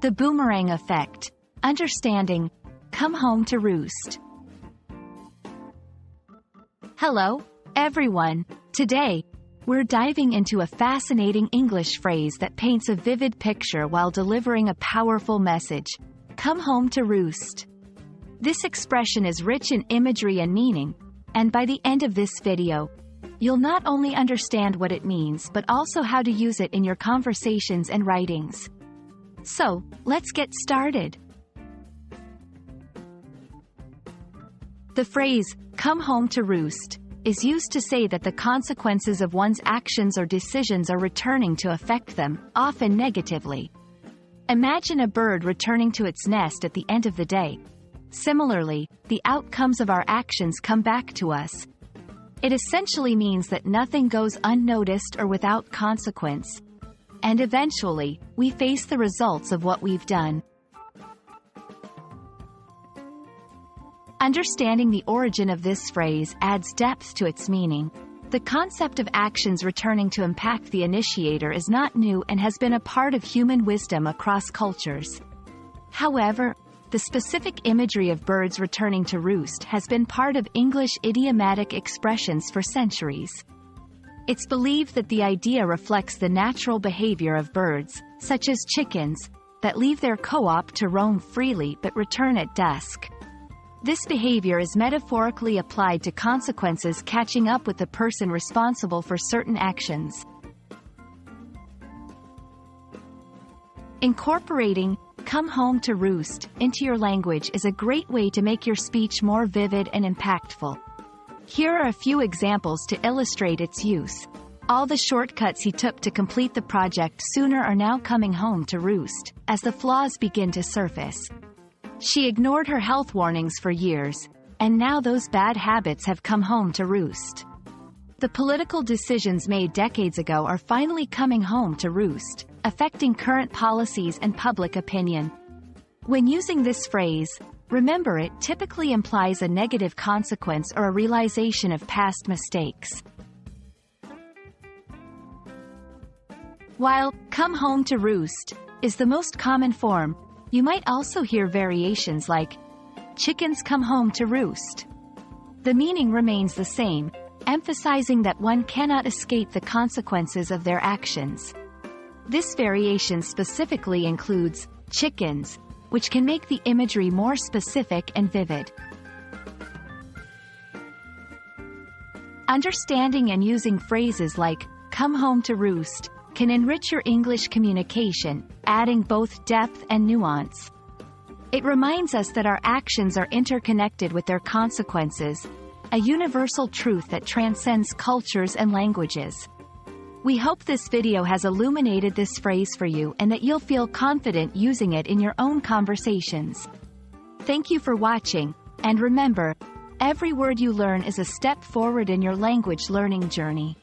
The Boomerang Effect. Understanding. Come home to roost. Hello, everyone. Today, we're diving into a fascinating English phrase that paints a vivid picture while delivering a powerful message. Come home to roost. This expression is rich in imagery and meaning, and by the end of this video, you'll not only understand what it means but also how to use it in your conversations and writings. So, let's get started. The phrase, come home to roost, is used to say that the consequences of one's actions or decisions are returning to affect them, often negatively. Imagine a bird returning to its nest at the end of the day. Similarly, the outcomes of our actions come back to us. It essentially means that nothing goes unnoticed or without consequence, and eventually, we face the results of what we've done. Understanding the origin of this phrase adds depth to its meaning. The concept of actions returning to impact the initiator is not new and has been a part of human wisdom across cultures. However, the specific imagery of birds returning to roost has been part of English idiomatic expressions for centuries. It's believed that the idea reflects the natural behavior of birds, such as chickens, that leave their co-op to roam freely but return at dusk. This behavior is metaphorically applied to consequences catching up with the person responsible for certain actions. Incorporating "come home to roost" into your language is a great way to make your speech more vivid and impactful. Here are a few examples to illustrate its use. All the shortcuts he took to complete the project sooner are now coming home to roost, as the flaws begin to surface. She ignored her health warnings for years, and now those bad habits have come home to roost. The political decisions made decades ago are finally coming home to roost, affecting current policies and public opinion. When using this phrase, remember it typically implies a negative consequence or a realization of past mistakes. While "come home to roost" is the most common form, you might also hear variations like "chickens come home to roost." The meaning remains the same, emphasizing that one cannot escape the consequences of their actions. This variation specifically includes chickens, which can make the imagery more specific and vivid. Understanding and using phrases like "come home to roost" can enrich your English communication, adding both depth and nuance. It reminds us that our actions are interconnected with their consequences, a universal truth that transcends cultures and languages. We hope this video has illuminated this phrase for you and that you'll feel confident using it in your own conversations. Thank you for watching, and remember, every word you learn is a step forward in your language learning journey.